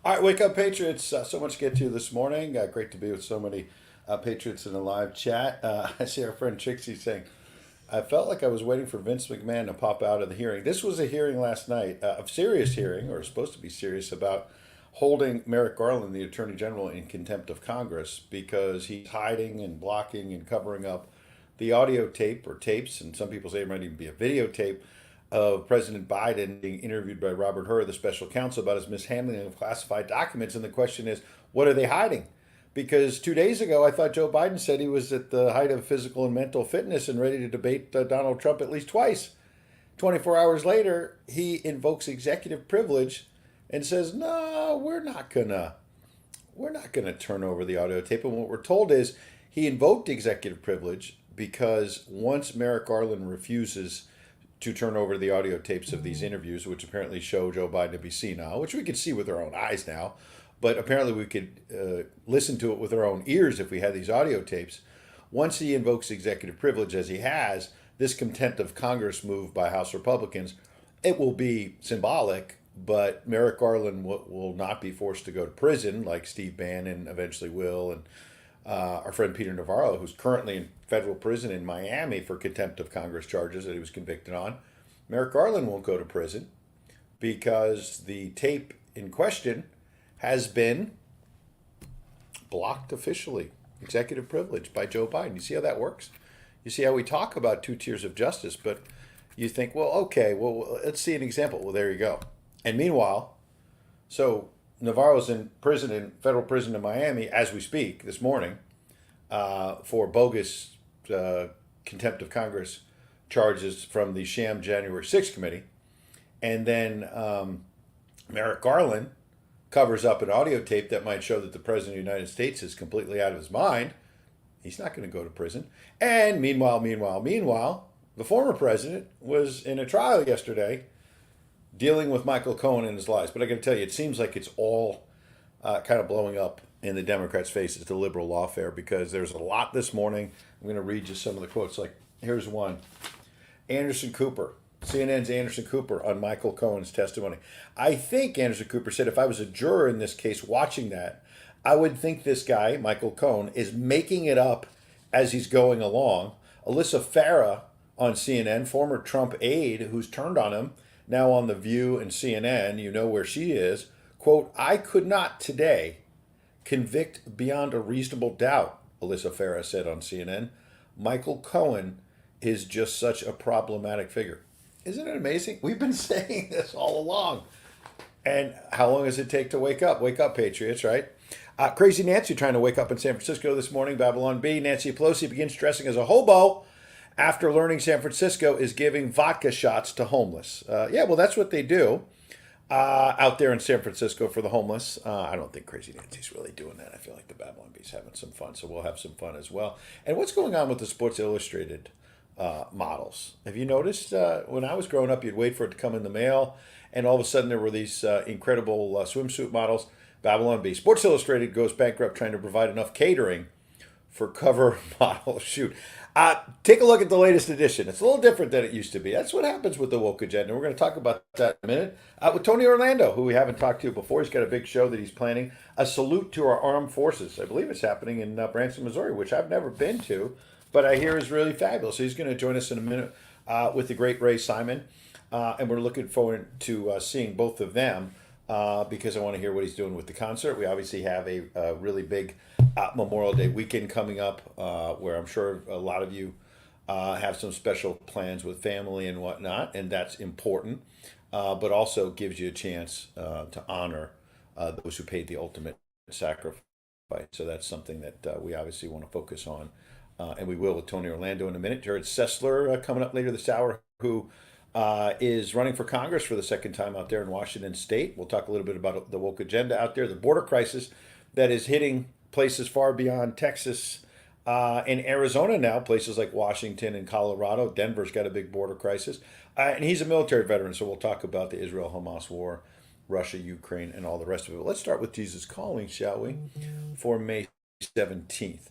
All right, wake up, Patriots. So much to get to this morning. Great to be with so many Patriots in the live chat. I see our friend Trixie saying, I felt like I was waiting for Vince McMahon to pop out of the hearing. This was a hearing last night, a serious hearing, or supposed to be serious, about holding Merrick Garland, the Attorney General, in contempt of Congress because he's hiding and blocking and covering up the audio tape or tapes, and some people say it might even be a videotape of President Biden being interviewed by Robert Hur, the special counsel, about his mishandling of classified documents. And the question is, what are they hiding? Because 2 days ago, I thought Joe Biden said he was at the height of physical and mental fitness and ready to debate Donald Trump at least twice. 24 hours later, he invokes executive privilege and says, "No, we're not gonna turn over the audio tape." And what we're told is he invoked executive privilege because once Merrick Garland refuses to turn over the audio tapes of these interviews, which apparently show Joe Biden to be senile, which we could see with our own eyes now, but apparently we could listen to it with our own ears if we had these audio tapes. Once he invokes executive privilege, as he has, this contempt of Congress move by House Republicans, it will be symbolic, but Merrick Garland will not be forced to go to prison like Steve Bannon eventually will, and our friend Peter Navarro, who's currently in federal prison in Miami for contempt of Congress charges that he was convicted on. Merrick Garland won't go to prison because the tape in question has been blocked officially, executive privilege by Joe Biden. You see how that works? You see how we talk about two tiers of justice, but you think, well, okay, well, let's see an example. Well, there you go. And meanwhile, so Navarro's in prison, in federal prison in Miami as we speak this morning for bogus contempt of Congress charges from the sham January 6th committee. And then Merrick Garland covers up an audio tape that might show that the President of the United States is completely out of his mind. He's not going to go to prison. And meanwhile, the former president was in a trial yesterday dealing with Michael Cohen and his lies. But I got to tell you, it seems like it's all kind of blowing up in the Democrats' faces, the liberal lawfare, because there's a lot this morning. I'm going to read just some of the quotes. Like, here's one. Anderson Cooper, CNN's Anderson Cooper on Michael Cohen's testimony. I think Anderson Cooper said if I was a juror in this case watching that, I would think this guy, Michael Cohen, is making it up as he's going along. Alyssa Farah on CNN, former Trump aide who's turned on him, now on The View and CNN, you know where she is, quote, I could not today convict beyond a reasonable doubt, Alyssa Farah said on CNN. Michael Cohen is just such a problematic figure. Isn't it amazing? We've been saying this all along. And how long does it take to wake up? Wake up, Patriots, right? Crazy Nancy trying to wake up in San Francisco this morning. Babylon B. Nancy Pelosi begins dressing as a hobo after learning San Francisco is giving vodka shots to homeless. Yeah, well, that's what they do out there in San Francisco for the homeless. I don't think Crazy Nancy's really doing that. I feel like the Babylon Bee's having some fun, so we'll have some fun as well. And what's going on with the Sports Illustrated models? Have you noticed when I was growing up, you'd wait for it to come in the mail, and all of a sudden there were these incredible swimsuit models. Babylon Bee. Sports Illustrated goes bankrupt trying to provide enough catering for cover model shoot. Take a look at the latest edition. It's a little different than it used to be. That's what happens with the woke agenda. We're going to talk about that in a minute. With Tony Orlando, who we haven't talked to before. He's got a big show that he's planning. A salute to our armed forces. I believe it's happening in Branson, Missouri, which I've never been to, but I hear is really fabulous. So he's going to join us in a minute with the great Ray Simon. And we're looking forward to seeing both of them because I want to hear what he's doing with the concert. We obviously have a really big Memorial Day weekend coming up where I'm sure a lot of you have some special plans with family and whatnot, and that's important, but also gives you a chance to honor those who paid the ultimate sacrifice. So that's something that we obviously want to focus on, and we will with Tony Orlando in a minute. Jerrod Sesler coming up later this hour, who is running for Congress for the second time out there in Washington State. We'll talk a little bit about the woke agenda out there, the border crisis that is hitting places far beyond Texas and Arizona now, places like Washington and Colorado. Denver's got a big border crisis. And he's a military veteran, so we'll talk about the Israel-Hamas war, Russia, Ukraine, and all the rest of it. Let's start with Jesus Calling, shall we, for May 17th.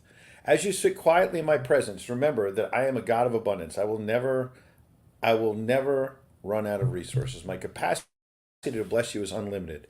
As you sit quietly in my presence, remember that I am a God of abundance. I will never run out of resources. My capacity to bless you is unlimited.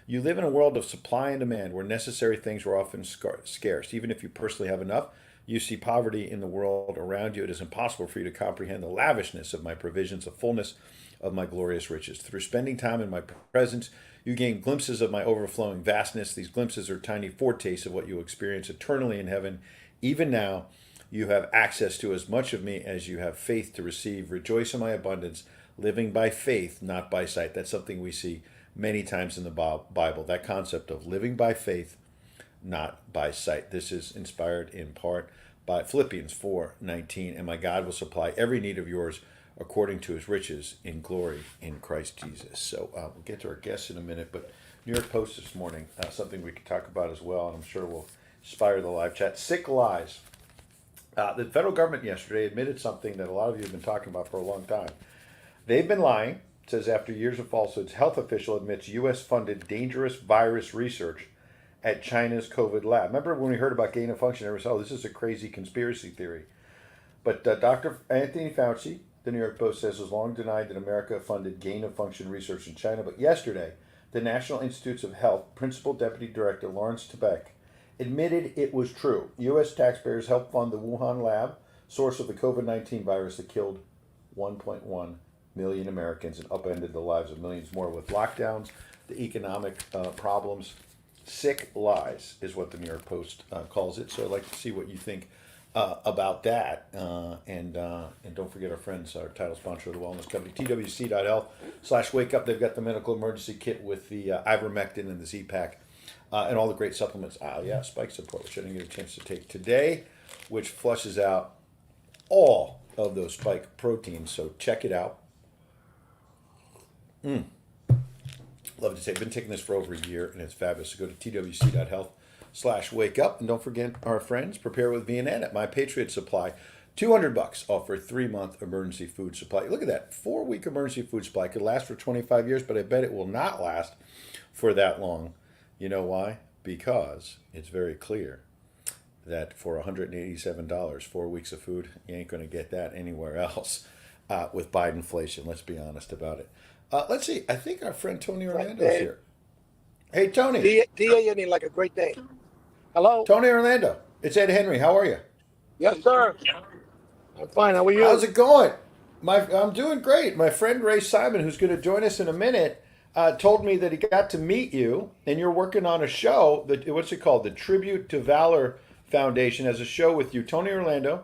You live in a world of supply and demand where necessary things are often scarce. Even if you personally have enough, you see poverty in the world around you. It is impossible for you to comprehend the lavishness of my provisions, the fullness of my glorious riches. Through spending time in my presence, you gain glimpses of my overflowing vastness. These glimpses are tiny foretastes of what you experience eternally in heaven. Even now, you have access to as much of me as you have faith to receive. Rejoice in my abundance, living by faith, not by sight. That's something we see many times in the Bible, that concept of living by faith, not by sight. This is inspired in part by Philippians 4:19, and my God will supply every need of yours according to his riches in glory in Christ Jesus. So we'll get to our guests in a minute, but New York Post this morning, something we could talk about as well, and I'm sure will inspire the live chat. Sick lies. The federal government yesterday admitted something that a lot of you have been talking about for a long time. They've been lying. It says after years of falsehoods, health official admits U.S. funded dangerous virus research at China's COVID lab. Remember when we heard about gain of function, everyone said, oh, this is a crazy conspiracy theory. But Dr. Anthony Fauci, the New York Post says, has long denied that America funded gain of function research in China. But yesterday, the National Institutes of Health Principal Deputy Director Lawrence Tebec admitted it was true. U.S. taxpayers helped fund the Wuhan lab, source of the COVID-19 virus that killed 1.1 million Americans and upended the lives of millions more with lockdowns, the economic problems. Sick lies is what the New York Post calls it. So I'd like to see what you think about that. And don't forget our friends, our title sponsor of the Wellness Company, twc.health/wake up. They've got the medical emergency kit with the ivermectin and the Z-Pack and all the great supplements. Spike Support, which I didn't get a chance to take today, which flushes out all of those spike proteins. So check it out. Love to say, I've been taking this for over a year, and it's fabulous. So go to twc.health/wake up, and don't forget our friends, Prepare with VNN at My Patriots Supply. $200 off for a 3-month emergency food supply. Look at that, 4-week emergency food supply. Could last for 25 years, but I bet it will not last for that long. You know why? Because it's very clear that for $187, 4 weeks of food, you ain't going to get that anywhere else with Bidenflation. Let's be honest about it. Let's see. I think our friend Tony Orlando's here. Hey, Tony. D.A. like a great day. Hello? Tony Orlando. It's Ed Henry. How are you? Yes, sir. I'm fine. How are you? How's it going? I'm doing great. My friend Ray Simon, who's going to join us in a minute, told me that he got to meet you, and you're working on a show. What's it called? The Tribute to Valor Foundation has a show with you, Tony Orlando.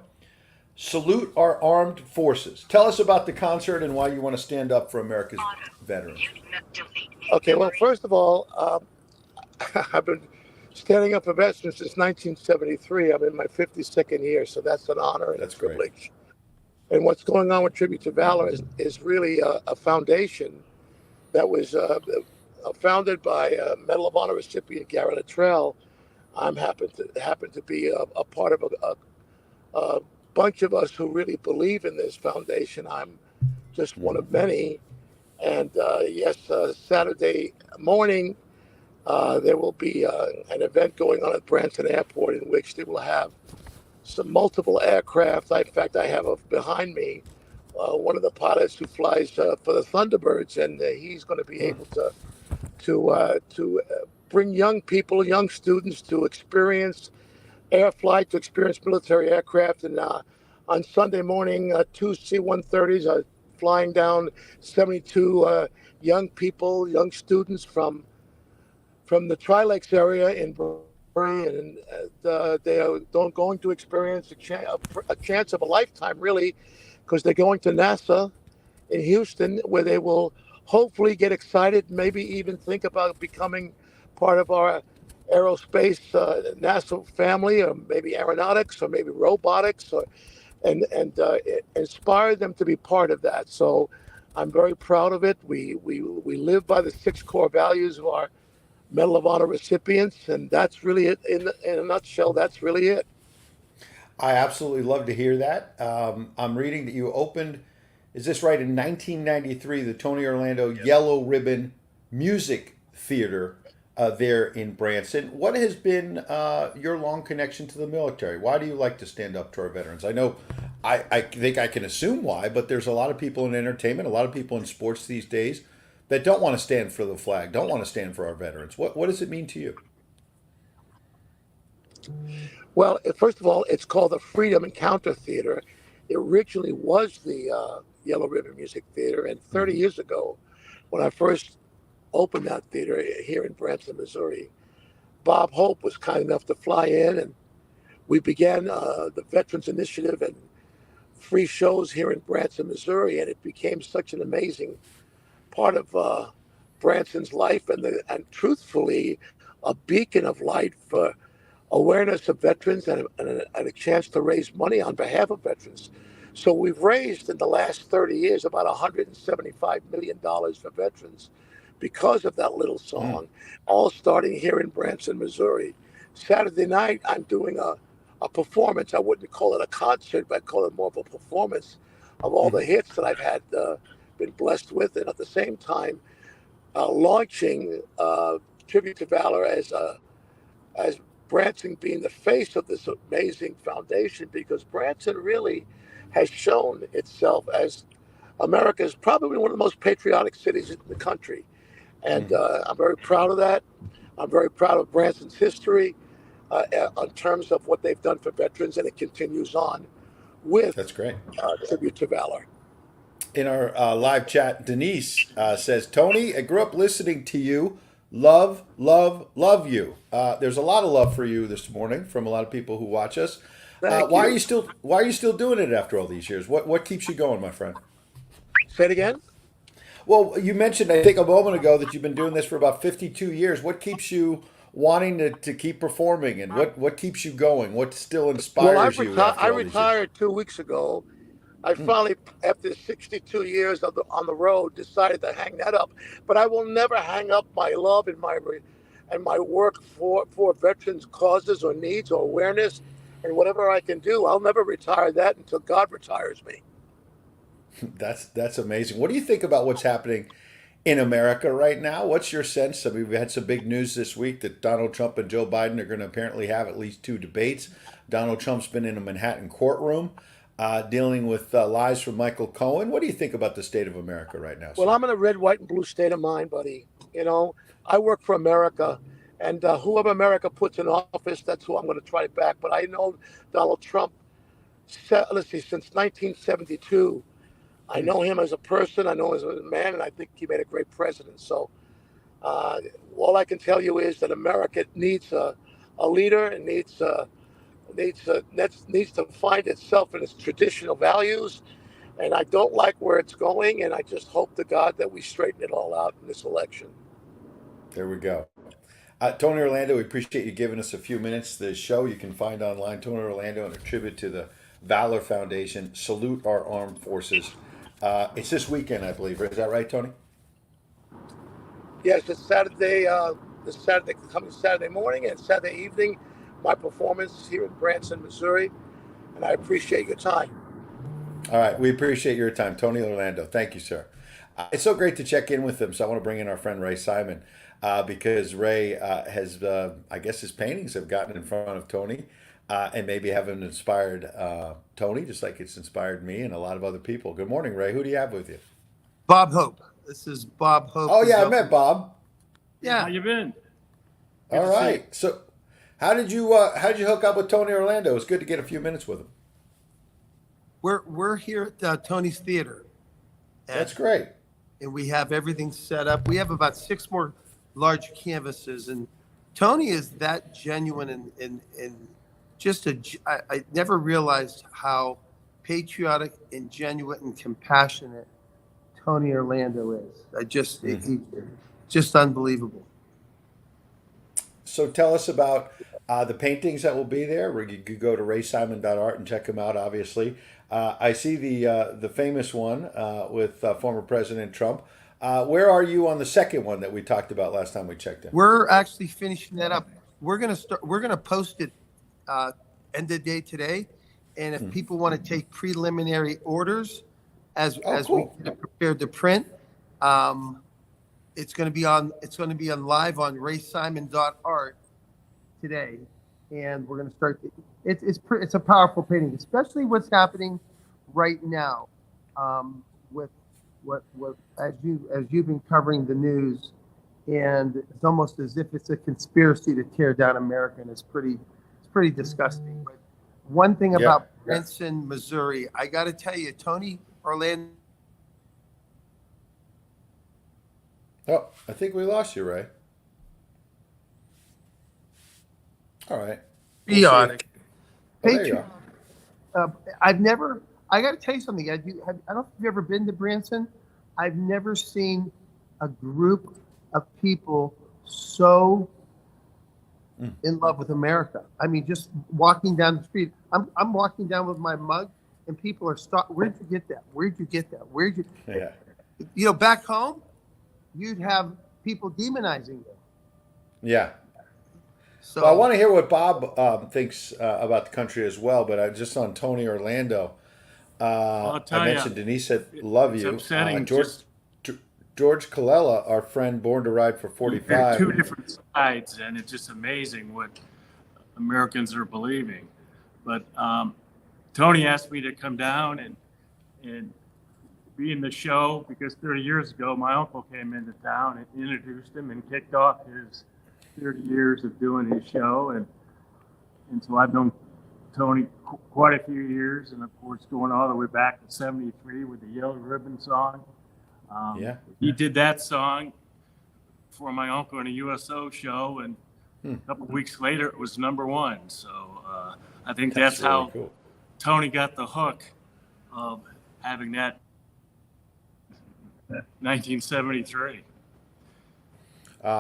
Salute Our Armed Forces. Tell us about the concert and why you want to stand up for America's veterans. Okay, well, first of all, I've been standing up for veterans since 1973. I'm in my 52nd year, so that's an honor and That's a privilege. great. And what's going on with Tribute to Valor is really a foundation that was founded by Medal of Honor recipient Garrett Luttrell. I'm happen to be a part of a bunch of us who really believe in this foundation. I'm just one of many. And Saturday morning, there will be an event going on at Branson Airport in which they will have some multiple aircraft. In fact, I have behind me one of the pilots who flies for the Thunderbirds, and he's going to be able to bring young people, young students to experience air flight, to experience military aircraft. And on Sunday morning, 2 C-130s are flying down 72 young people, young students from the Tri-Lakes area in Brooklyn, and they are going to experience a chance of a lifetime, really, because they're going to NASA in Houston, where they will hopefully get excited, maybe even think about becoming part of our aerospace NASA family, or maybe aeronautics, or maybe robotics, and inspire them to be part of that. So I'm very proud of it. We live by the 6 core values of our Medal of Honor recipients, and that's really it in a nutshell. That's really it. I absolutely love to hear that. I'm reading that you opened, is this right, in 1993, the Tony Orlando Yellow Ribbon Music Theater there in Branson. What has been your long connection to the military? Why do you like to stand up to our veterans? I know, I think I can assume why, but there's a lot of people in entertainment, a lot of people in sports these days that don't want to stand for the flag, don't want to stand for our veterans. What does it mean to you? Well, first of all, it's called the Freedom Encounter Theater. It originally was the Yellow Ribbon Music Theater, and 30 Hmm. years ago, when I first opened that theater here in Branson, Missouri, Bob Hope was kind enough to fly in, and we began the Veterans Initiative and free shows here in Branson, Missouri, and it became such an amazing part of Branson's life, and truthfully, a beacon of light for awareness of veterans and a chance to raise money on behalf of veterans. So we've raised in the last 30 years about $175 million for veterans because of that little Mm. song, all starting here in Branson, Missouri. Saturday night, I'm doing a performance. I wouldn't call it a concert, but I call it more of a performance of all the Hmm. hits that I've had been blessed with. And at the same time, launching Tribute to Valor as Branson being the face of this amazing foundation, because Branson really has shown itself as America's probably one of the most patriotic cities in the country. And Hmm. I'm very proud of that. I'm very proud of Branson's history in terms of what they've done for veterans, and it continues on with That's great. Tribute to Valor. In our live chat, Denise says, Tony, I grew up listening to you. Love, love, love you. There's a lot of love for you this morning from a lot of people who watch us. Thank Why are you you. still Why are you still doing it after all these years? What keeps you going, my friend? Say it again. Well, you mentioned I think a moment ago that you've been doing this for about 52 years. What keeps you wanting to keep performing, and what keeps you going? What still Well, inspires you I after all these years? retired 2 weeks ago. I Mm, finally, after 62 years on the road, decided to hang that up. But I will never hang up my love and my work for veterans causes or needs or awareness and whatever I can do. I'll never retire that until God retires me. that's amazing. What do you think about what's happening in America right now? What's your sense? I mean, we had some big news this week that Donald Trump and Joe Biden are going to apparently have at least two debates. Donald Trump's been in a Manhattan courtroom dealing with lies from Michael Cohen. What do you think about the state of America right now, Well, sir? I'm in a red, white, and blue state of mind, buddy. You know, I work for America, and whoever America puts in office, that's who I'm going to try to back. But I know Donald Trump, let's see, since 1972. I Mm. know him as a person, I know him as a man, and I think he made a great president. So uh, all I can tell you is that America needs a leader and needs to find itself in its traditional values. And I don't like where it's going, and I just hope to God that we straighten it all out in this election. There we go. Tony Orlando, we appreciate you giving us a few minutes. The show you can find online, Tony Orlando, and a tribute to the Valor Foundation. Salute our armed forces. It's this weekend, I believe. Is that right, Tony? Yes, this Saturday, coming Saturday morning and Saturday evening, my performance here in Branson, Missouri, and I appreciate your time. All right. We appreciate your time, Tony Orlando. Thank you, sir. It's so great to check in with him. So I want to bring in our friend Ray Simon because Ray has, I guess, his paintings have gotten in front of Tony and maybe haven't inspired Tony, just like it's inspired me and a lot of other people. Good morning, Ray. Who do you have with you? Bob Hope. This is Bob Hope. Oh yeah, I met Bob. Yeah. How you been? Good All to see you. right. So how did you hook up with Tony Orlando? It was good to get a few minutes with him. We're here at Tony's Theater, That's and, great. and we have everything set up. We have about 6 more large canvases, and Tony is that genuine and just I never realized how patriotic and genuine and compassionate Tony Orlando is. Mhm. He, just unbelievable. So tell us about the paintings that will be there. Where you could go to raysimon.art and check them out. Obviously, I see the famous one with former President Trump. Where are you on the second one that we talked about last time we checked in? We're actually finishing that up. We're gonna post it end of day today, and if Mhm. people want to take preliminary orders Oh, as we cool. get it prepared to print, um, it's going to be on. It's going to be on live on raysimon.art today, and we're going to start. It's a powerful painting, especially what's happening right now, with what as you've been covering the news, and it's almost as if it's a conspiracy to tear down America, and it's pretty disgusting. But one thing about Branson, Missouri, I got to tell you, Tony Orlando. Oh, I think we lost you, Ray. All right. Idiotic. Oh, there you are. I got to tell you something. I don't know if you've ever been to Branson. I've never seen a group of people so in love with America. I mean, just walking down the street. I'm walking down with my mug, and people are where'd you get that? Where'd you get that? Where'd you? Yeah. You know, back home, you'd have people demonizing them. Yeah. So Well, I want to hear what Bob thinks about the country as well, but I just on Tony Orlando. I'll tell I mentioned Denise said, "Love it's you." upsetting. George Colella, our friend, Born to Ride for They're 45. two different sides, and it's just amazing what Americans are believing. But Tony asked me to come down and be in the show because 30 years ago, my uncle came into town and introduced him and kicked off his 30 years of doing his show. And so I've known Tony quite a few years, and of course, going all the way back to 73 with the Yellow Ribbon song. He did that song for my uncle in a USO show, and a couple of weeks later, it was #1. So I think that's really how cool. Tony got the hook of having that 1973.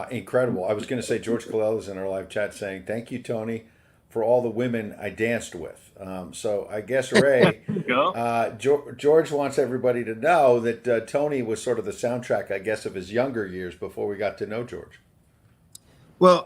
Incredible. I was going to say George Colella's in our live chat saying, "Thank you, Tony, for all the women I danced with." So I guess, Ray, George wants everybody to know that Tony was sort of the soundtrack, I guess, of his younger years before we got to know George. Well,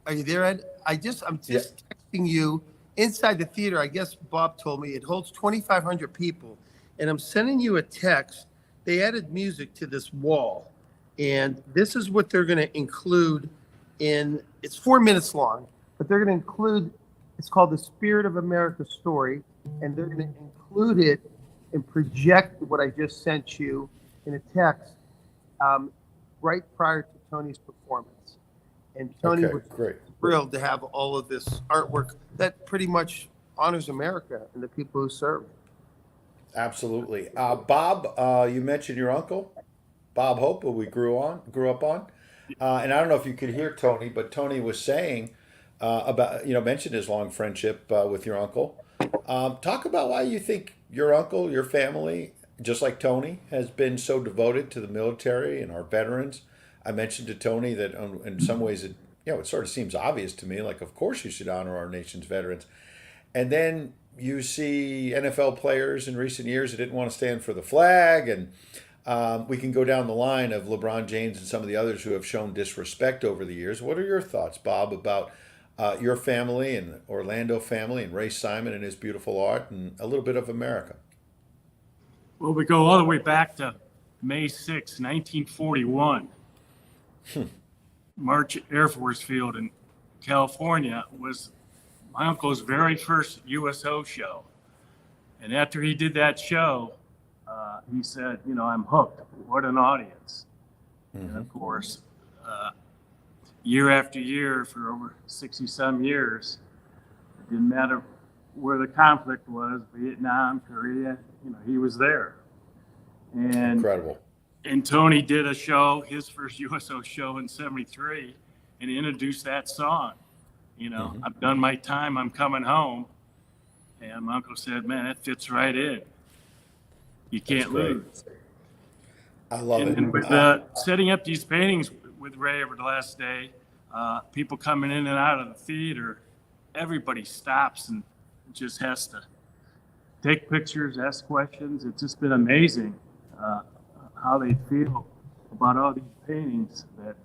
are you there, Ed? I'm just texting you inside the theater. I guess Bob told me it holds 2,500 people, and I'm sending you a text. They added music to this wall, and this is what they're going to include in. It's 4 minutes long, but they're going to include. It's called the Spirit of America Story, and they're going to include it and project what I just sent you in a text right prior to Tony's performance. And Tony was thrilled to have all of this artwork that pretty much honors America and the people who serve. Absolutely. Bob, you mentioned your uncle, Bob Hope, who we grew up on. And I don't know if you could hear Tony, but Tony was saying about, mentioned his long friendship with your uncle. Talk about why you think your uncle, your family, just like Tony, has been so devoted to the military and our veterans. I mentioned to Tony that in some ways it sort of seems obvious to me, like, of course you should honor our nation's veterans. And then you see NFL players in recent years that didn't want to stand for the flag, and we can go down the line of LeBron James and some of the others who have shown disrespect over the years. What are your thoughts, Bob, about your family and the Orlando family and Ray Simon and his beautiful art and a little bit of America? Well, we go all the way back to May 6, 1941. March Air Force Field in California was my uncle's very first USO show. And after he did that show, he said, I'm hooked. What an audience. And of course, year after year for over 60-some years, it didn't matter where the conflict was, Vietnam, Korea, he was there. And incredible. And Tony did a show, his first USO show in 73, and introduced that song. I've done my time, I'm coming home. And my uncle said, man, that fits right in. You can't lose. I love it. And with setting up these paintings with Ray over the last day, people coming in and out of the theater, everybody stops and just has to take pictures, ask questions. It's just been amazing how they feel about all these paintings that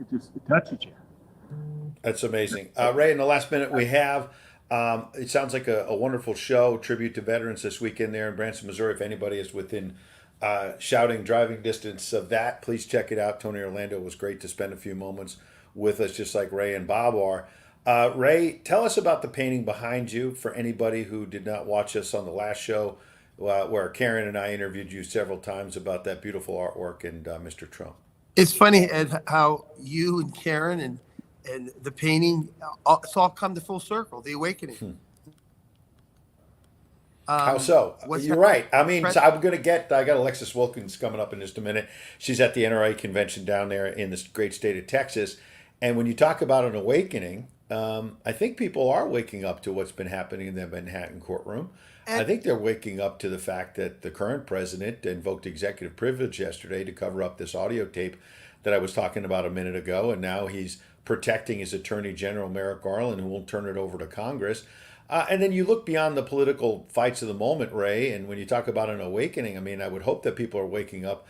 it touches you. That's amazing. Ray, in the last minute we have, it sounds like a wonderful show, tribute to veterans this weekend there in Branson, Missouri. If anybody is within shouting driving distance of that. Please check it out. Tony Orlando. It was great to spend a few moments with us, just like Ray and Bob are. Ray, tell us about the painting behind you for anybody who did not watch us on the last show, where Karen and I interviewed you several times about that beautiful artwork and Mr. Trump. It's funny, Ed, how you and Karen and the painting, it's all come to full circle, the awakening. How so? You're right. I mean, so I got Alexis Wilkins coming up in just a minute. She's at the NRA convention down there in this great state of Texas. And when you talk about an awakening, I think people are waking up to what's been happening in the Manhattan courtroom. I think they're waking up to the fact that the current president invoked executive privilege yesterday to cover up this audio tape that I was talking about a minute ago. And now he's protecting his attorney general, Merrick Garland, who won't turn it over to Congress. And then you look beyond the political fights of the moment, Ray, and when you talk about an awakening, I mean, I would hope that people are waking up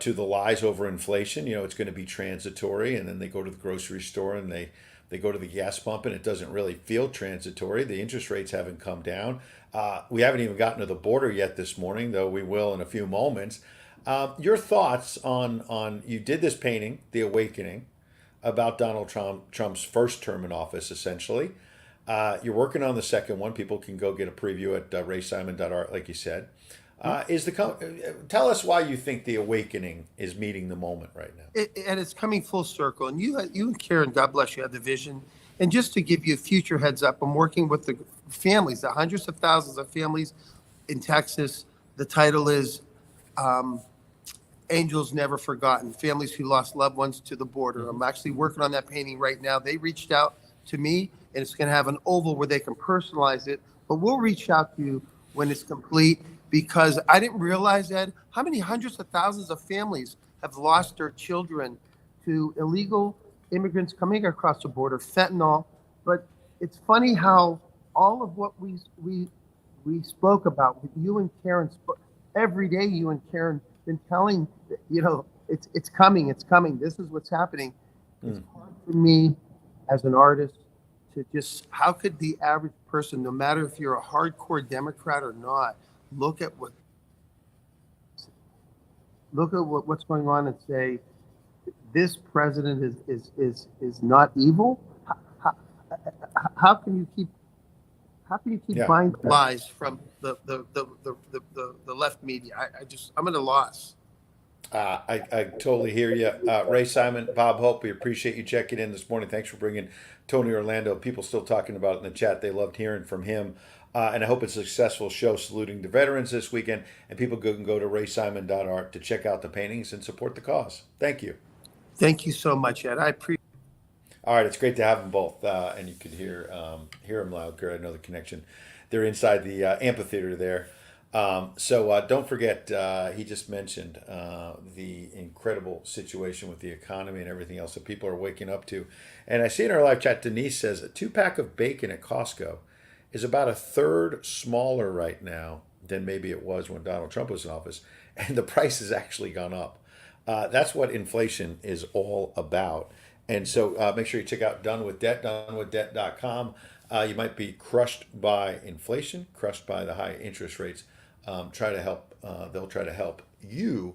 to the lies over inflation. You know, it's going to be transitory, and then they go to the grocery store and they go to the gas pump, and it doesn't really feel transitory. The interest rates haven't come down. We haven't even gotten to the border yet this morning, though we will in a few moments. Your thoughts on you did this painting, The Awakening, about Donald Trump's first term in office, essentially. You're working on the second one. People can go get a preview at raysimon.art, like you said. Tell us why you think The Awakening is meeting the moment right now. And it's coming full circle. And you and Karen, God bless you, have the vision. And just to give you a future heads up, I'm working with the families, the hundreds of thousands of families in Texas. The title is Angels Never Forgotten, Families Who Lost Loved Ones to the Border. I'm actually working on that painting right now. They reached out to me, and it's going to have an oval where they can personalize it. But we'll reach out to you when it's complete, because I didn't realize, Ed, how many hundreds of thousands of families have lost their children to illegal immigrants coming across the border, fentanyl. But it's funny how all of what we spoke about with you and Karen, every day you and Karen been telling, it's coming. This is what's happening. It's hard for me as an artist to just, how could the average person, no matter if you're a hardcore Democrat or not, look at what's going on and say, this president is not evil? How can you keep buying lies from the left media? I'm at a loss. I totally hear you. Ray Simon, Bob Hope, we appreciate you checking in this morning. Thanks for bringing Tony Orlando. People still talking about it in the chat. They loved hearing from him. And I hope it's a successful show saluting the veterans this weekend. And people can go to raysimon.art to check out the paintings and support the cause. Thank you. Thank you so much, Ed. I appreciate. All right, it's great to have them both. And you could hear them loud. I know the connection. They're inside the amphitheater there. So don't forget, he just mentioned the incredible situation with the economy and everything else that people are waking up to. And I see in our live chat, Denise says a 2-pack of bacon at Costco is about a third smaller right now than maybe it was when Donald Trump was in office. And the price has actually gone up. That's what inflation is all about. And so make sure you check out Done With Debt, donewithdebt.com. You might be crushed by inflation, crushed by the high interest rates. They'll try to help you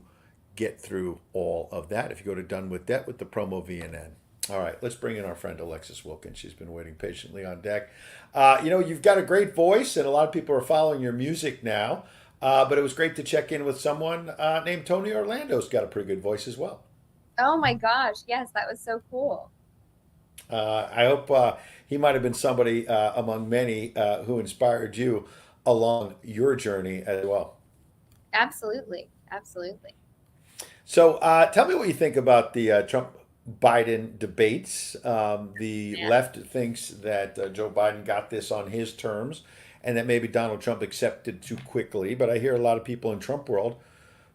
get through all of that if you go to Done With Debt with the promo VNN. All right, let's bring in our friend Alexis Wilkins. She's been waiting patiently on deck. You've got a great voice, and a lot of people are following your music now. But it was great to check in with someone named Tony Orlando's got a pretty good voice as well. Oh my gosh, yes, that was so cool. I hope he might have been somebody among many who inspired you along your journey as well. Absolutely. So tell me what you think about the Trump-Biden debates. The left thinks that Joe Biden got this on his terms and that maybe Donald Trump accepted too quickly. But I hear a lot of people in Trump world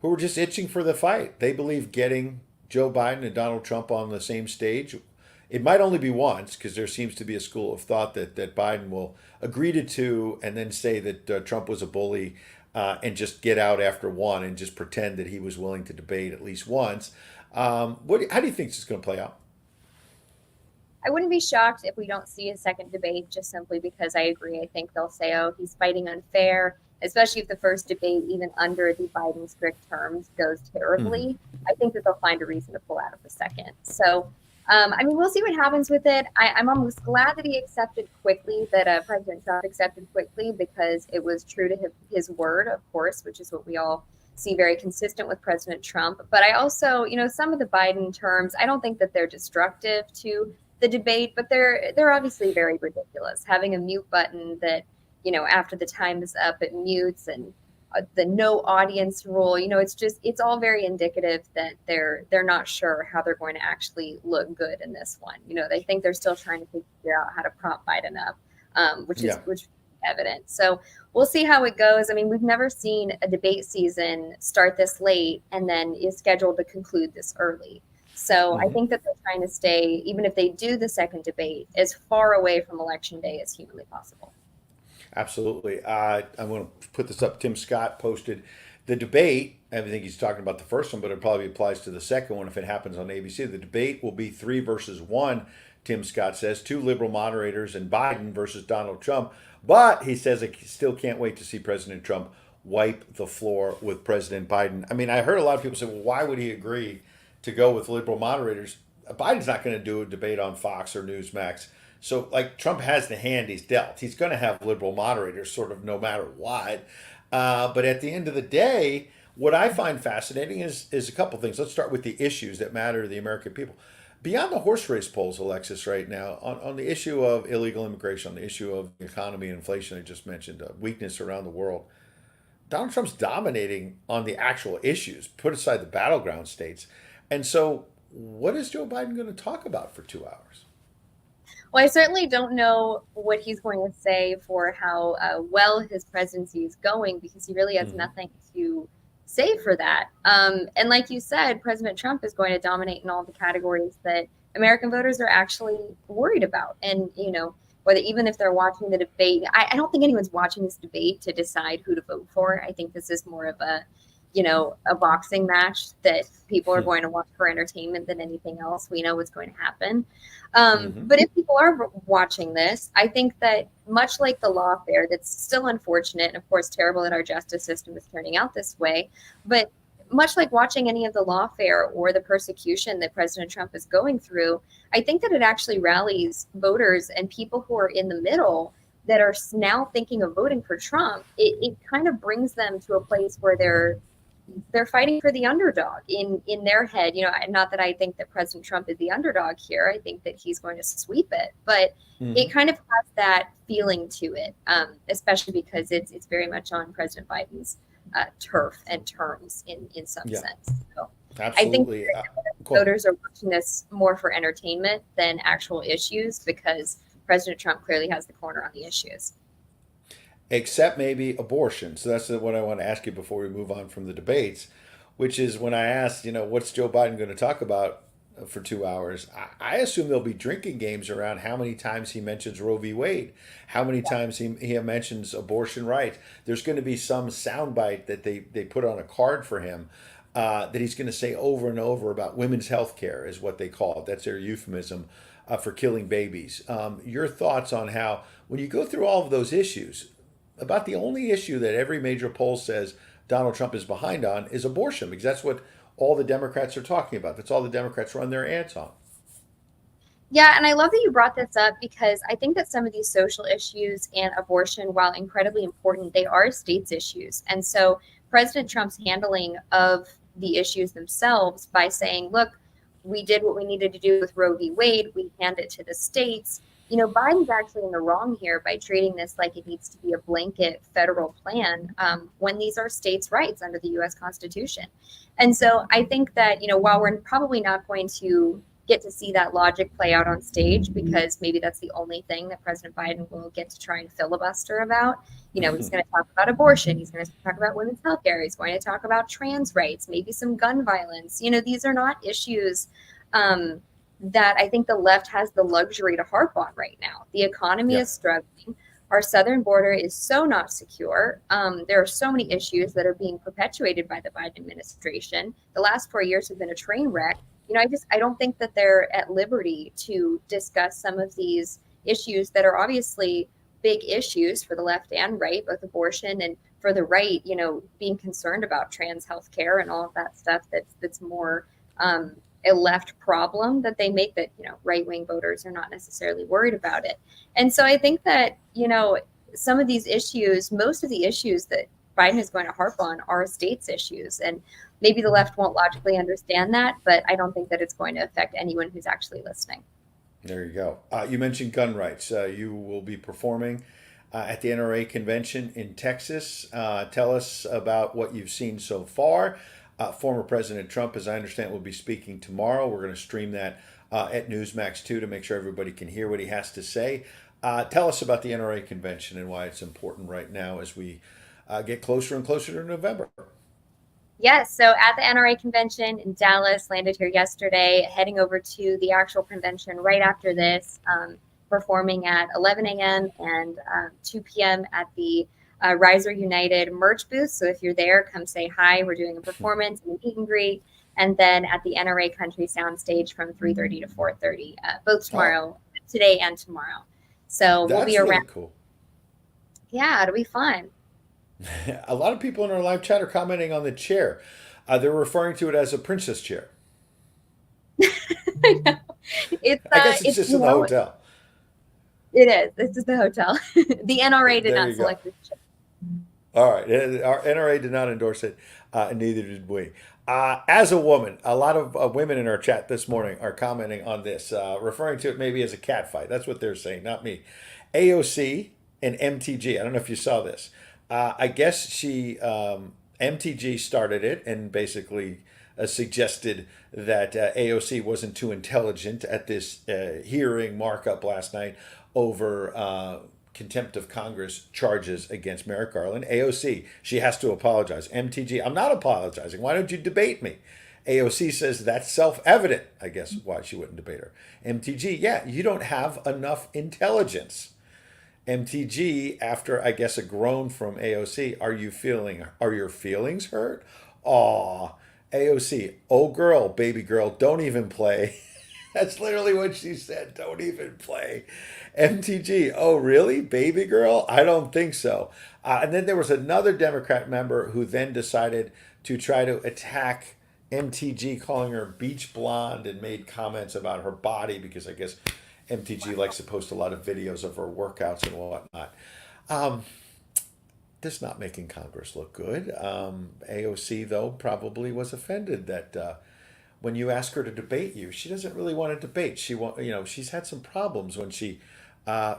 who are just itching for the fight. They believe getting Joe Biden and Donald Trump on the same stage, it might only be once, because there seems to be a school of thought that Biden will agree to two and then say that Trump was a bully and just get out after one and just pretend that he was willing to debate at least once. How do you think this is going to play out? I wouldn't be shocked if we don't see a second debate, just simply because I agree. I think they'll say, oh, he's fighting unfair. especially if the first debate, even under the Biden strict terms, goes terribly. I think that they'll find a reason to pull out of the second. So, I mean, we'll see what happens with it. I'm almost glad that he accepted quickly, that President Trump accepted quickly, because it was true to his word, of course, which is what we all see very consistent with President Trump. But I also, some of the Biden terms, I don't think that they're destructive to the debate, but they're obviously very ridiculous. Having a mute button that, after the time is up, it mutes, and the no audience rule, it's all very indicative that they're not sure how they're going to actually look good in this one. They think they're still trying to figure out how to prop Biden up, which is evident. So we'll see how it goes. I mean, we've never seen a debate season start this late and then is scheduled to conclude this early. So I think that they're trying to stay, even if they do the second debate, as far away from Election Day as humanly possible. Absolutely. I'm going to put this up. Tim Scott posted the debate. I think he's talking about the first one, but it probably applies to the second one if it happens on ABC. The debate will be 3 versus 1, Tim Scott says. 2 liberal moderators and Biden versus Donald Trump. But he says he still can't wait to see President Trump wipe the floor with President Biden. I mean, I heard a lot of people say, well, why would he agree to go with liberal moderators? Biden's not going to do a debate on Fox or Newsmax. So, Trump has the hand he's dealt. He's going to have liberal moderators sort of no matter what. But at the end of the day, what I find fascinating is a couple things. Let's start with the issues that matter to the American people. Beyond the horse race polls, Alexis, right now, on the issue of illegal immigration, on the issue of the economy and inflation I just mentioned, weakness around the world, Donald Trump's dominating on the actual issues, put aside the battleground states. And so what is Joe Biden going to talk about for 2 hours? Well, I certainly don't know what he's going to say for how well his presidency is going, because he really has nothing to say for that. And like you said, President Trump is going to dominate in all the categories that American voters are actually worried about. And, whether even if they're watching the debate, I don't think anyone's watching this debate to decide who to vote for. I think this is more of a boxing match that people are going to watch for entertainment than anything else. We know what's going to happen. But if people are watching this, I think that much like the lawfare, that's still unfortunate and of course terrible that our justice system is turning out this way. But much like watching any of the lawfare or the persecution that President Trump is going through, I think that it actually rallies voters and people who are in the middle that are now thinking of voting for Trump. It kind of brings them to a place where they're fighting for the underdog in their head. Not that I think that President Trump is the underdog here. I think that he's going to sweep it, but it kind of has that feeling to it, especially because it's very much on President Biden's turf and terms in some sense. So absolutely. I think voters are watching this more for entertainment than actual issues, because President Trump clearly has the corner on the issues. Except maybe abortion. So that's what I want to ask you before we move on from the debates, which is when I asked, what's Joe Biden going to talk about for 2 hours? I assume there'll be drinking games around how many times he mentions Roe v. Wade, how many times he mentions abortion rights. There's going to be some soundbite that they put on a card for him that he's going to say over and over about women's health care, is what they call it. That's their euphemism for killing babies. Your thoughts on how, when you go through all of those issues, about the only issue that every major poll says Donald Trump is behind on is abortion, because that's what all the Democrats are talking about. That's all the Democrats run their ads on. Yeah, and I love that you brought this up, because I think that some of these social issues and abortion, while incredibly important, they are states' issues. And so President Trump's handling of the issues themselves by saying, look, we did what we needed to do with Roe v. Wade, we hand it to the states. Biden's actually in the wrong here by treating this like it needs to be a blanket federal plan when these are states' rights under the U.S. Constitution. And so I think that, while we're probably not going to get to see that logic play out on stage, because maybe that's the only thing that President Biden will get to try and filibuster about. He's going to talk about abortion. He's going to talk about women's health care. He's going to talk about trans rights, maybe some gun violence. These are not issues that I think the left has the luxury to harp on right now. The economy is struggling. Our southern border is so not secure. There are so many issues that are being perpetuated by the Biden administration. The last 4 years have been a train wreck. I don't think that they're at liberty to discuss some of these issues that are obviously big issues for the left and right, both abortion and for the right, being concerned about trans health care and all of that stuff that's more a left problem that they make, that right-wing voters are not necessarily worried about it. And so I think that some of these issues, most of the issues that Biden is going to harp on are states issues, and maybe the left won't logically understand that, but I don't think that it's going to affect anyone who's actually listening. There you go. You mentioned gun rights. You will be performing at the NRA convention in Texas. Tell us about what you've seen so far. Former President Trump, as I understand, will be speaking tomorrow. We're going to stream that at Newsmax 2 to make sure everybody can hear what he has to say. Tell us about the NRA convention and why it's important right now as we get closer and closer to November. Yes, so at the NRA convention in Dallas, landed here yesterday, heading over to the actual convention right after this, performing at 11 a.m. and 2 p.m. at the Riser United merch booth. So if you're there, come say hi. We're doing a performance and a meet and greet. And then at the NRA Country Soundstage from 3:30 to 4:30, both tomorrow, today and tomorrow. So we'll be around. Really cool. Yeah, it'll be fun. A lot of people in our live chat are commenting on the chair. They're referring to it as a princess chair. I know. I guess it's just in the hotel. It is. This is the hotel. The NRA did not select this chair. All right. Our NRA did not endorse it, and neither did we. As a woman, a lot of women in our chat this morning are commenting on this, referring to it maybe as a cat fight. That's what they're saying, not me. AOC and MTG. I don't know if you saw this. I guess MTG started it and basically suggested that AOC wasn't too intelligent at this hearing markup last night over contempt of Congress charges against Merrick Garland. AOC, she has to apologize. MTG, I'm not apologizing. Why don't you debate me? AOC says that's self-evident. I guess why she wouldn't debate her. MTG, yeah, you don't have enough intelligence. MTG, after I guess a groan from AOC, are your feelings hurt? Aw, AOC, oh girl, baby girl, don't even play. That's literally what she said. Don't even play. MTG, oh really, baby girl? I don't think so. And then there was another Democrat member who then decided to try to attack MTG, calling her beach blonde, and made comments about her body because I guess MTG likes to post a lot of videos of her workouts and whatnot. This not making Congress look good. AOC, though, probably was offended that when you ask her to debate you, she doesn't really want to debate. She's had some problems when she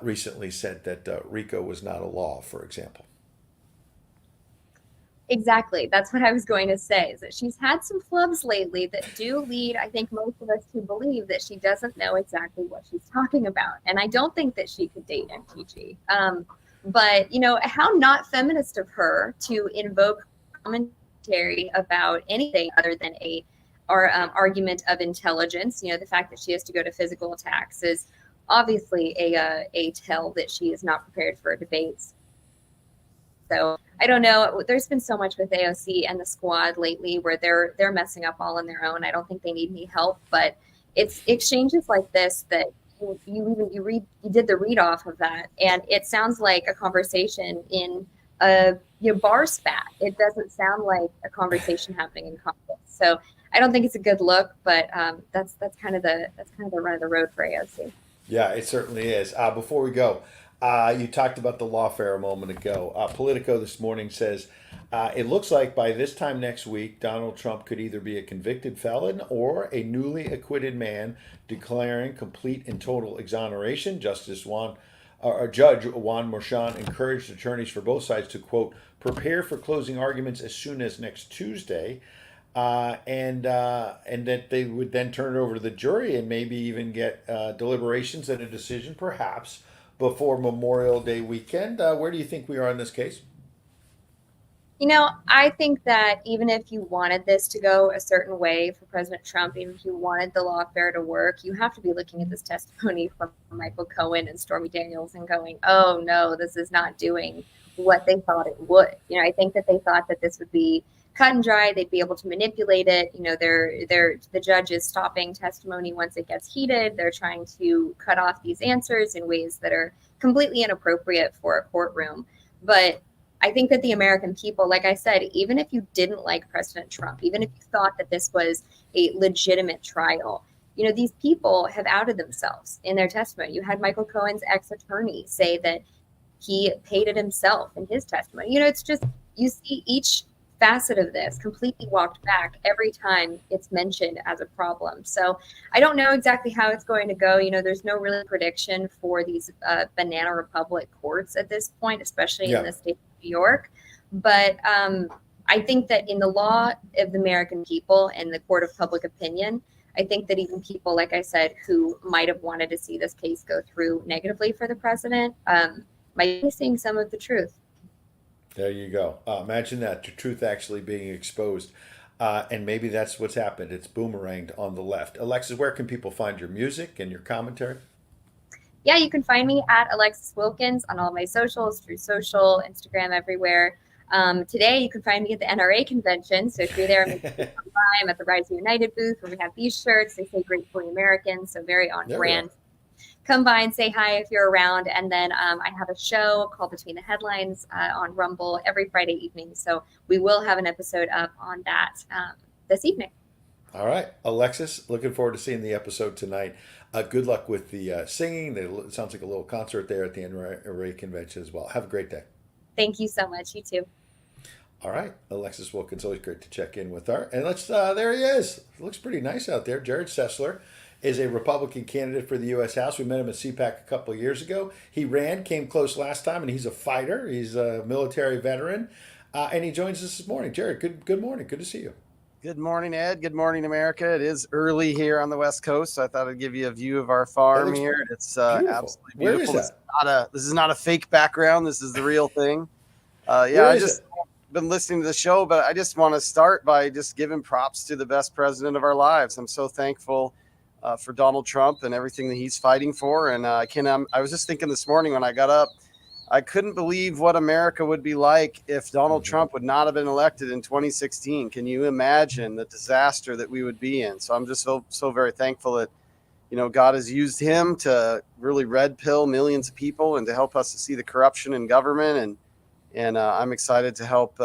recently said that RICO was not a law, for example. Exactly. That's what I was going to say, is that she's had some flubs lately that do lead, I think, most of us to believe that she doesn't know exactly what she's talking about. And I don't think that she could date MTG. But, how not feminist of her to invoke commentary about anything other than our argument of intelligence. The fact that she has to go to physical attacks is obviously a tell that she is not prepared for debates. So I don't know. There's been so much with AOC and the squad lately where they're messing up all on their own. I don't think they need any help, but it's exchanges like this that you did the read off of that, and it sounds like a conversation in a bar spat. It doesn't sound like a conversation happening in Congress. So I don't think it's a good look, but that's kind of the run of the road for AOC. Yeah, it certainly is. Before we go, you talked about the lawfare a moment ago. Politico this morning says it looks like by this time next week, Donald Trump could either be a convicted felon or a newly acquitted man declaring complete and total exoneration. Judge Juan Merchan encouraged attorneys for both sides to, quote, prepare for closing arguments as soon as next Tuesday. And that they would then turn it over to the jury and maybe even get deliberations and a decision perhaps before Memorial Day weekend. Where do you think we are in this case? I think that even if you wanted this to go a certain way for President Trump, even if you wanted the lawfare to work, you have to be looking at this testimony from Michael Cohen and Stormy Daniels and going, oh no, this is not doing what they thought it would. I think that they thought that this would be cut and dry. They'd be able to manipulate it. The judge is stopping testimony once it gets heated. They're trying to cut off these answers in ways that are completely inappropriate for a courtroom. But I think that the American people, like I said, even if you didn't like President Trump, even if you thought that this was a legitimate trial, these people have outed themselves in their testimony. You had Michael Cohen's ex-attorney say that he paid it himself in his testimony. It's just, you see each facet of this completely walked back every time it's mentioned as a problem. So I don't know exactly how it's going to go. There's no really prediction for these banana republic courts at this point, especially in the state of New York. But I think that in the law of the American people and the court of public opinion, I think that even people, like I said, who might have wanted to see this case go through negatively for the president, might be seeing some of the truth. There you go. Imagine that, the truth actually being exposed. And maybe that's what's happened. It's boomeranged on the left. Alexis, where can people find your music and your commentary? Yeah, you can find me at Alexis Wilkins on all my socials, True Social, Instagram, everywhere. Today, you can find me at the NRA convention. So if you're there, make sure you come by. I'm at the Rising United booth where we have these shirts. They say Gratefully American, so very on brand. Come by and say hi if you're around. And then I have a show called Between the Headlines on Rumble every Friday evening. So we will have an episode up on that this evening. All right. Alexis, looking forward to seeing the episode tonight. Good luck with the singing. It sounds like a little concert there at the NRA convention as well. Have a great day. Thank you so much. You too. All right. Alexis Wilkins, always great to check in with her. And there he is. Looks pretty nice out there. Jerrod Sesler is a Republican candidate for the U.S. House. We met him at CPAC a couple of years ago. He came close last time, and he's a fighter. He's a military veteran, and he joins us this morning. Jerrod, good morning. Good to see you. Good morning, Ed. Good morning, America. It is early here on the West Coast, so I thought I'd give you a view of our farm here. It's absolutely beautiful. Where is that? This is not a fake background. This is the real thing. I just been listening to the show, but I just want to start by just giving props to the best president of our lives. I'm so thankful for Donald Trump and everything that he's fighting for. And I was just thinking this morning when I got up, I couldn't believe what America would be like if Donald Trump would not have been elected in 2016. Can you imagine the disaster that we would be in? So I'm just so very thankful that, God has used him to really red pill millions of people and to help us to see the corruption in government. And I'm excited to help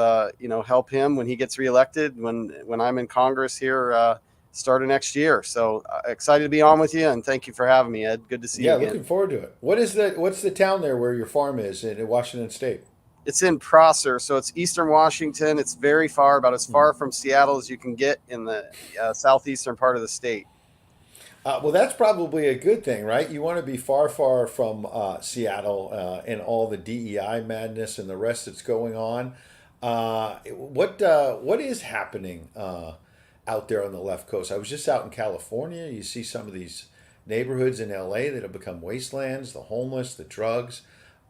him when he gets reelected, when I'm in Congress here, starting next year. So excited to be on with you, and thank you for having me, Ed. Good to see you again. Yeah, looking forward to it. What's the town there where your farm is in Washington State? It's in Prosser, so it's Eastern Washington. It's very far, about as far from Seattle as you can get in the southeastern part of the state. Well, that's probably a good thing, right? You want to be far, far from Seattle and all the DEI madness and the rest that's going on. What is happening out there on the left coast? I was just out in California. You see some of these neighborhoods in LA that have become wastelands, the homeless, the drugs.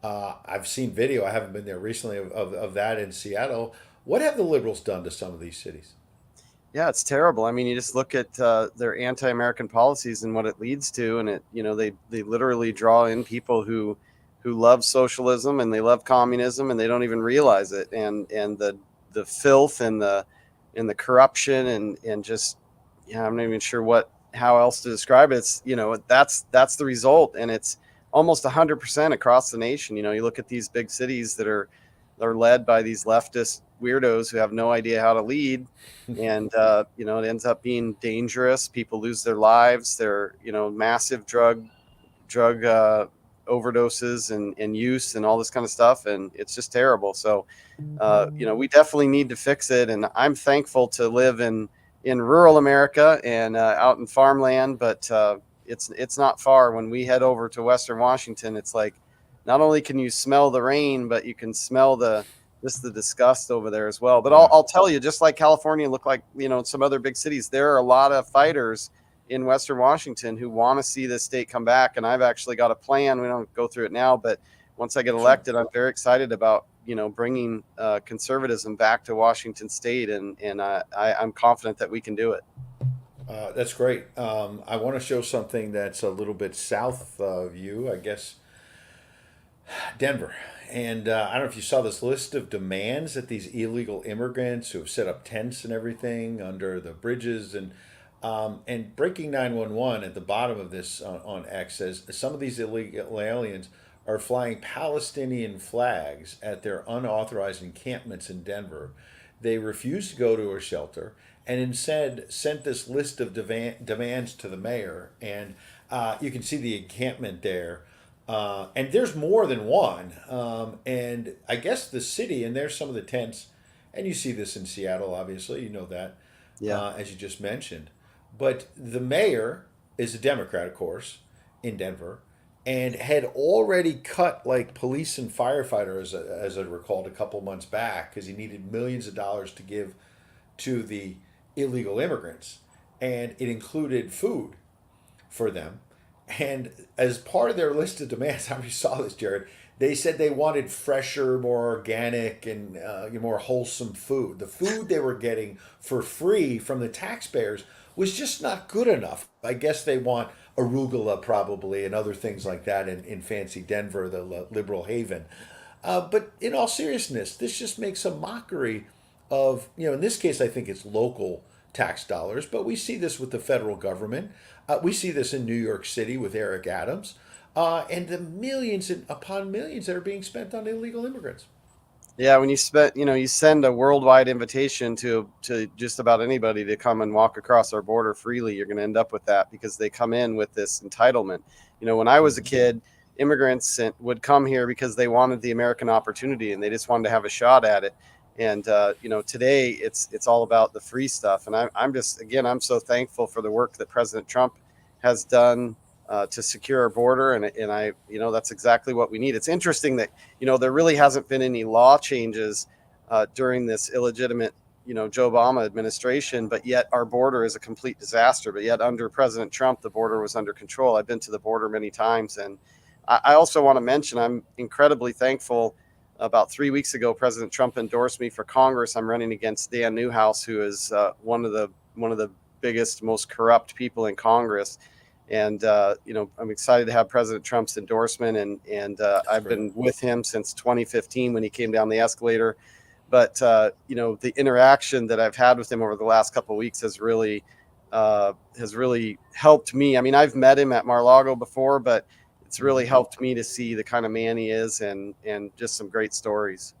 I've seen video, I haven't been there recently, of that in Seattle. What have the liberals done to some of these cities? Yeah, it's terrible. I mean, you just look at their anti-American policies and what it leads to, and they literally draw in people who love socialism and they love communism, and they don't even realize it. And the filth and the corruption and just, I'm not even sure how else to describe it. It's, that's the result, and it's almost 100% across the nation. You look at these big cities that are led by these leftist weirdos who have no idea how to lead, and it ends up being dangerous. People lose their lives. There are massive drug overdoses and use and all this kind of stuff, and it's just terrible. So we definitely need to fix it, and I'm thankful to live in rural America and out in farmland, but it's not far. When we head over to Western Washington, it's like not only can you smell the rain, but you can smell the disgust over there as well. But I'll tell you, just like California, look like some other big cities, there are a lot of fighters in Western Washington who want to see this state come back. And I've actually got a plan. We don't go through it now, but once I get elected, I'm very excited about, bringing conservatism back to Washington state. And I'm confident that we can do it. That's great. I want to show something that's a little bit south of you, I guess, Denver. And I don't know if you saw this list of demands that these illegal immigrants who have set up tents and everything under the bridges and Breaking 911 at the bottom of this on X says some of these illegal aliens are flying Palestinian flags at their unauthorized encampments in Denver. They refused to go to a shelter and instead sent this list of demands to the mayor. And you can see the encampment there. And there's more than one. And I guess the city, and there's some of the tents, and you see this in Seattle, obviously, you know that, Yeah. as you just mentioned. But the mayor is a Democrat, of course, in Denver, and had already cut like police and firefighters, as I recalled, a couple months back, because he needed millions of dollars to give to the illegal immigrants. And it included food for them. And as part of their list of demands, I saw this, Jerrod, they said they wanted fresher, more organic, and more wholesome food. The food they were getting for free from the taxpayers was just not good enough. I guess they want arugula probably and other things like that in fancy Denver, the liberal haven. But in all seriousness, this just makes a mockery of, in this case, I think it's local tax dollars, but we see this with the federal government. We see this in New York City with Eric Adams, and the millions upon millions that are being spent on illegal immigrants. Yeah, when you you send a worldwide invitation to just about anybody to come and walk across our border freely, you're going to end up with that because they come in with this entitlement. When I was a kid, immigrants would come here because they wanted the American opportunity and they just wanted to have a shot at it. And today it's all about the free stuff. And I'm so thankful for the work that President Trump has done to secure our border, and I that's exactly what we need. It's interesting that there really hasn't been any law changes during this illegitimate Joe Obama administration, but yet our border is a complete disaster. But yet under President Trump, the border was under control. I've been to the border many times, and I also want to mention I'm incredibly thankful. About 3 weeks ago, President Trump endorsed me for Congress. I'm running against Dan Newhouse, who is one of the biggest, most corrupt people in Congress. And I'm excited to have President Trump's endorsement, and I've been with him since 2015 when he came down the escalator. But the interaction that I've had with him over the last couple of weeks has really helped me. I mean, I've met him at Mar-a-Lago before, but it's really helped me to see the kind of man he is, and just some great stories.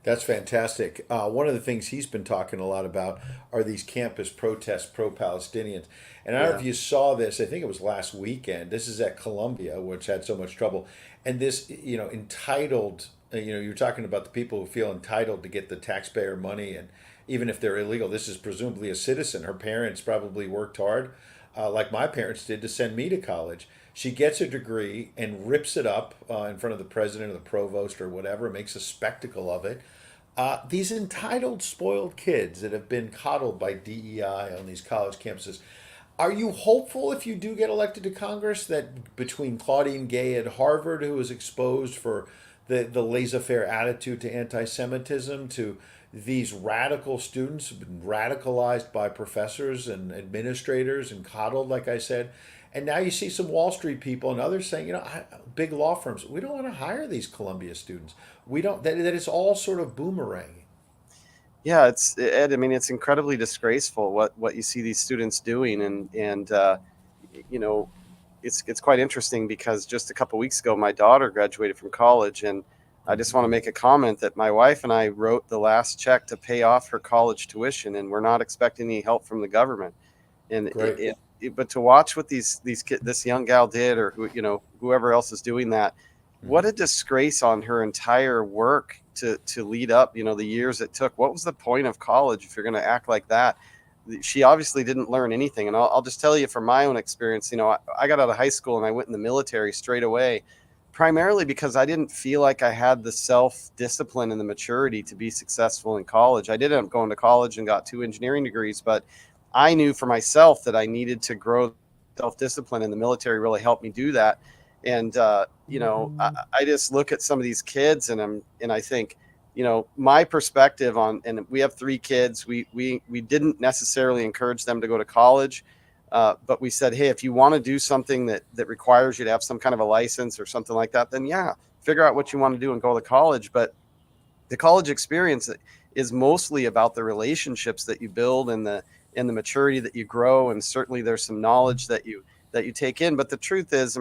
That's fantastic. One of the things he's been talking a lot about are these campus protests, pro-Palestinians. And I don't know if you saw this. I think it was last weekend. This is at Columbia, which had so much trouble. And this, entitled, you're talking about the people who feel entitled to get the taxpayer money. And even if they're illegal, this is presumably a citizen. Her parents probably worked hard, like my parents did, to send me to college. She gets a degree and rips it up in front of the president or the provost or whatever, makes a spectacle of it. These entitled, spoiled kids that have been coddled by DEI on these college campuses. Are you hopeful, if you do get elected to Congress, that between Claudine Gay at Harvard, who was exposed for the laissez-faire attitude to anti-Semitism, to these radical students who've been radicalized by professors and administrators and coddled, like I said, and now you see some Wall Street people and others saying, big law firms, we don't want to hire these Columbia students. We don't. That it's all sort of boomerang. Yeah, it's incredibly disgraceful what you see these students doing, and it's quite interesting because just a couple weeks ago, my daughter graduated from college, and I just want to make a comment that my wife and I wrote the last check to pay off her college tuition, and we're not expecting any help from the government. And but to watch what these kids, this young gal did, or whoever else is doing that, what a disgrace on her entire work to lead up, the years it took. What was the point of college if you're going to act like that? She obviously didn't learn anything. And I'll just tell you from my own experience, I got out of high school and I went in the military straight away, primarily because I didn't feel like I had the self-discipline and the maturity to be successful in college. I did end up going to college and got 2 engineering degrees, but I knew for myself that I needed to grow self-discipline, and the military really helped me do that. And, I just look at some of these kids and I think, my perspective and we have 3 kids. We didn't necessarily encourage them to go to college. But we said, hey, if you want to do something that requires you to have some kind of a license or something like that, then figure out what you want to do and go to college. But the college experience is mostly about the relationships that you build and the maturity that you grow. And certainly there's some knowledge that you take in. But the truth is,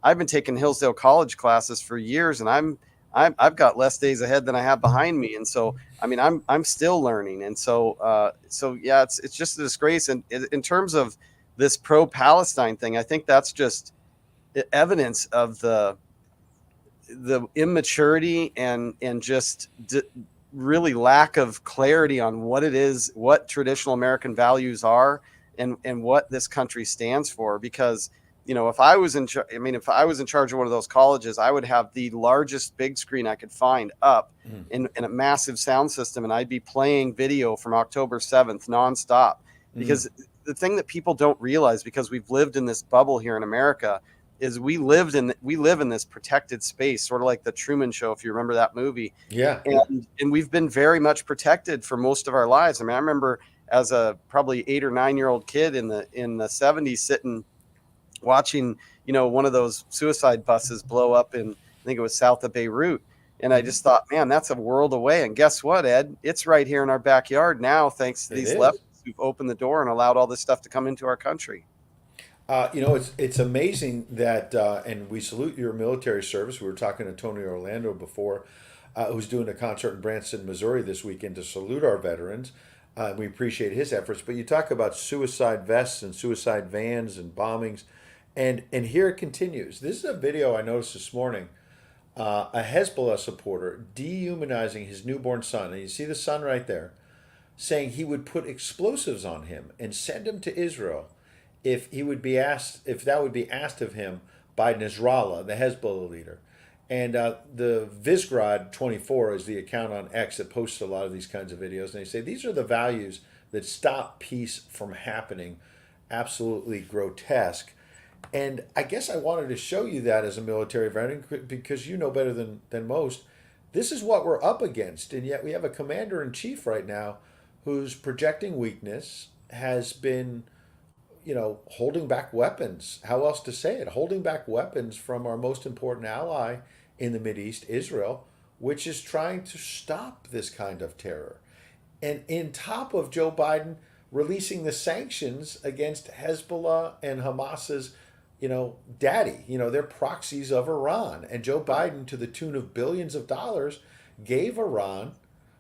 I've been taking Hillsdale College classes for years, and I've got less days ahead than I have behind me. And so, I mean, I'm still learning. And so, yeah, it's just a disgrace. And in terms of this pro-Palestine thing, I think that's just evidence of the immaturity and just really lack of clarity on what it is, what traditional American values are, and what this country stands for. Because, you know, if I was in charge of one of those colleges, I would have the largest big screen I could find up in a massive sound system, and I'd be playing video from October 7th nonstop. Because the thing that people don't realize, because we've lived in this bubble here in America, is we live in this protected space, sort of like the Truman Show, if you remember that movie. Yeah. And we've been very much protected for most of our lives. I mean, I remember as a probably 8 or 9 year old kid in the 70s sitting watching, you know, one of those suicide buses blow up in, I think it was south of Beirut. And I just thought, man, that's a world away. And guess what, Ed? It's right here in our backyard now, thanks to these leftists who've opened the door and allowed all this stuff to come into our country. You know, it's amazing that, and we salute your military service. We were talking to Tony Orlando before, who's doing a concert in Branson, Missouri this weekend to salute our veterans. We appreciate his efforts. But you talk about suicide vests and suicide vans and bombings, and here it continues. This is a video I noticed this morning. A Hezbollah supporter dehumanizing his newborn son, and you see the son right there, saying he would put explosives on him and send him to Israel if that would be asked of him by Nasrallah, the Hezbollah leader. And the Visgrad 24 is the account on X that posts a lot of these kinds of videos, and they say these are the values that stop peace from happening. Absolutely grotesque. And I guess I wanted to show you that as a military veteran, because you know better than most. This is what we're up against, and yet we have a commander-in-chief right now who's projecting weakness, has been, you know, holding back weapons. How else to say it? Holding back weapons from our most important ally in the Mideast, Israel, which is trying to stop this kind of terror. And in top of Joe Biden releasing the sanctions against Hezbollah and Hamas's, you know, daddy, you know, they're proxies of Iran. And Joe Biden, to the tune of billions of dollars, gave Iran,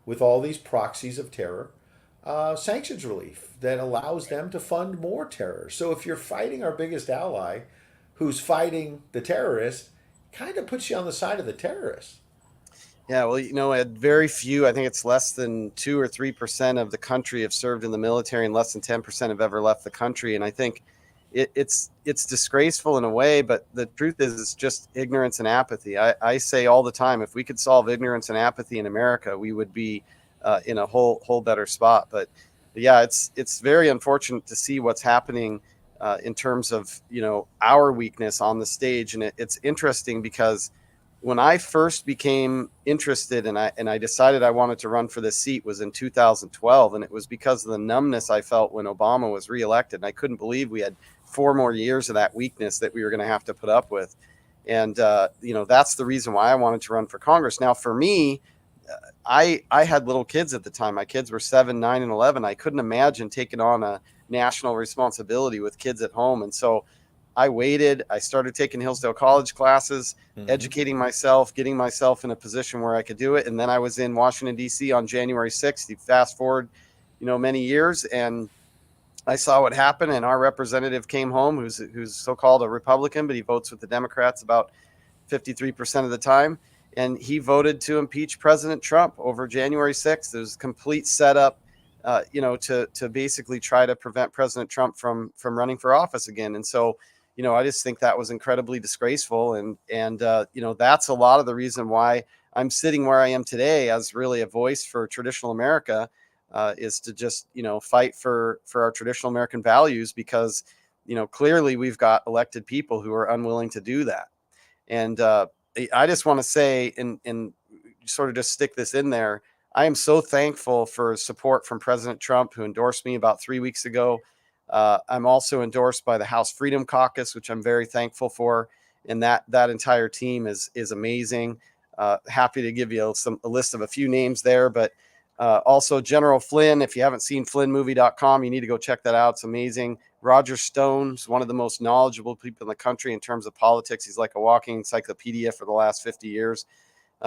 with all these proxies of terror, sanctions relief that allows them to fund more terror. So if you're fighting our biggest ally, who's fighting the terrorists, kind of puts you on the side of the terrorists. Yeah, well, you know, very few, I think it's less than 2 or 3% of the country have served in the military, and less than 10% have ever left the country. And I think it's disgraceful in a way, but the truth is it's just ignorance and apathy. I say all the time, if we could solve ignorance and apathy in America, we would be in a whole better spot. But yeah, it's very unfortunate to see what's happening in terms of, you know, our weakness on the stage. And it's interesting because when I first became interested and I decided I wanted to run for this seat was in 2012. And it was because of the numbness I felt when Obama was reelected. And I couldn't believe we had 4 more years of that weakness that we were going to have to put up with. And, you know, that's the reason why I wanted to run for Congress. Now, for me, I had little kids at the time. My kids were 7, 9, and 11. I couldn't imagine taking on a national responsibility with kids at home. And so I waited. I started taking Hillsdale College classes, educating myself, getting myself in a position where I could do it. And then I was in Washington, D.C. on January 6th. You fast forward, you know, many years, and I saw what happened. And our representative came home, who's so-called a Republican, but he votes with the Democrats about 53% of the time. And he voted to impeach President Trump over January 6th. It was a complete setup, you know, to basically try to prevent President Trump from running for office again. And so, you know, I just think that was incredibly disgraceful. And you know, that's a lot of the reason why I'm sitting where I am today as really a voice for traditional America, is to just, you know, fight for our traditional American values, because, you know, clearly we've got elected people who are unwilling to do that. And I just want to say, and sort of just stick this in there, I am so thankful for support from President Trump, who endorsed me about 3 weeks ago. I'm also endorsed by the House Freedom Caucus, which I'm very thankful for. And that entire team is amazing. Happy to give you a list of a few names there, but also General Flynn. If you haven't seen flynnmovie.com, you need to go check that out. It's amazing. Roger Stone's one of the most knowledgeable people in the country in terms of politics. He's like a walking encyclopedia for the last 50 years.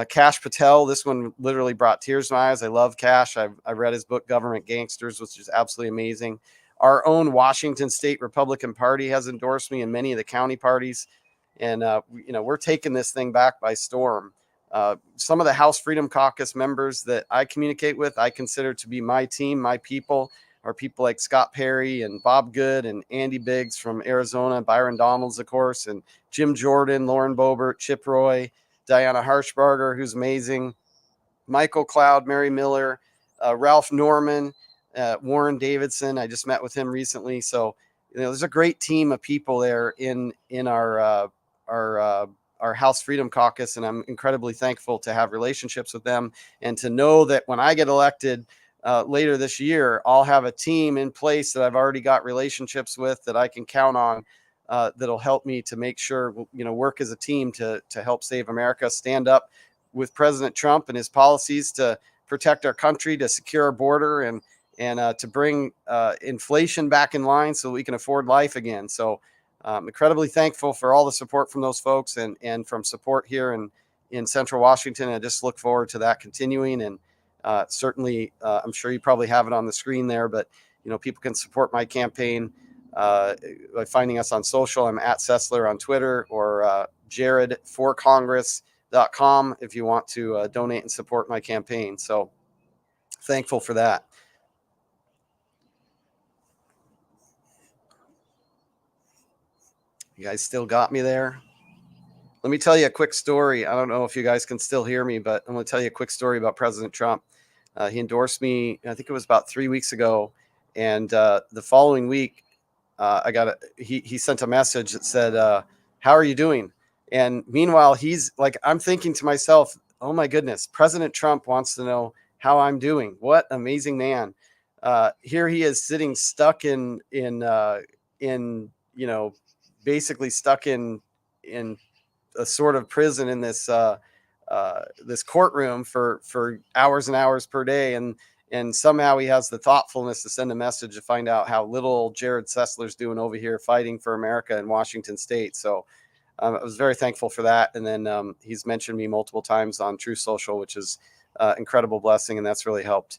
Kash Patel, this one literally brought tears to my eyes. I love Kash. I read his book, Government Gangsters, which is absolutely amazing. Our own Washington State Republican Party has endorsed me, and many of the county parties. And, we're taking this thing back by storm. Some of the House Freedom Caucus members that I communicate with, I consider to be my team, my people, are people like Scott Perry and Bob Good and Andy Biggs from Arizona, Byron Donalds, of course, and Jim Jordan, Lauren Boebert, Chip Roy, Diana Harshbarger, who's amazing, Michael Cloud, Mary Miller, Ralph Norman, Warren Davidson. I just met with him recently. So, there's a great team of people there in our House Freedom Caucus, and I'm incredibly thankful to have relationships with them and to know that when I get elected later this year, I'll have a team in place that I've already got relationships with that I can count on. That'll help me to make sure, work as a team to help save America, stand up with President Trump and his policies to protect our country, to secure our border, and to bring inflation back in line so we can afford life again. So I'm incredibly thankful for all the support from those folks and from support here in Central Washington. I just look forward to that continuing. And certainly, I'm sure you probably have it on the screen there, but people can support my campaign by finding us on social. I'm at Sesler on Twitter, or JerrodForCongress.com if you want to donate and support my campaign. So thankful for that. You guys still got me there? Let me tell you a quick story. I don't know if you guys can still hear me, but I'm going to tell you a quick story about President Trump. He endorsed me, I think it was about 3 weeks ago. And the following week, he sent a message that said, how are you doing? And meanwhile, he's like, I'm thinking to myself, oh my goodness, President Trump wants to know how I'm doing. What amazing man. Here he is sitting stuck in basically stuck in a sort of prison in this this courtroom for hours and hours per day, and somehow he has the thoughtfulness to send a message to find out how little Jerrod Sesler's doing over here fighting for America in Washington State. So I was very thankful for that. And then he's mentioned me multiple times on True Social, which is incredible blessing, and that's really helped.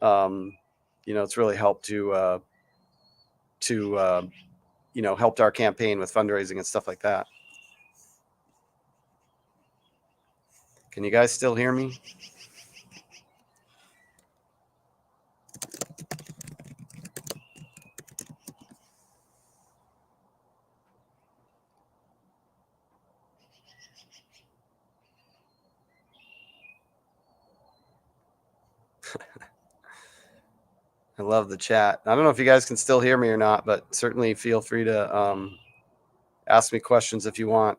It's really helped to helped our campaign with fundraising and stuff like that. Can you guys still hear me? I love the chat. I don't know if you guys can still hear me or not, but certainly feel free to ask me questions if you want.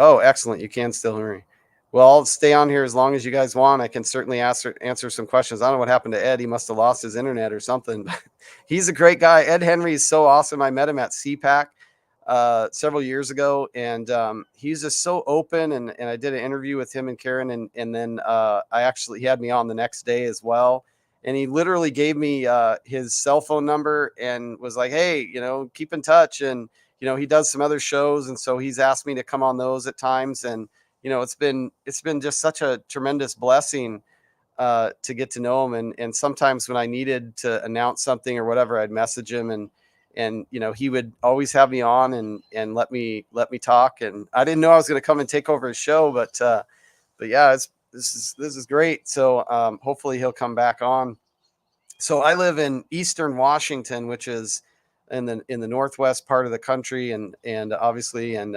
Oh, excellent. You can still hear me. Well, I'll stay on here as long as you guys want. I can certainly answer some questions. I don't know what happened to Ed. He must have lost his internet or something. He's a great guy. Ed Henry is so awesome. I met him at CPAC several years ago, and he's just so open. And I did an interview with him and Karen, and then he had me on the next day as well. And he literally gave me his cell phone number and was like, hey, keep in touch. And he does some other shows, and so he's asked me to come on those at times. And it's been just such a tremendous blessing to get to know him. And sometimes when I needed to announce something or whatever, I'd message him, and he would always have me on and let me talk. And I didn't know I was going to come and take over his show, but yeah, this is great. So hopefully he'll come back on. So I live in Eastern Washington, which is in the northwest part of the country, and obviously, and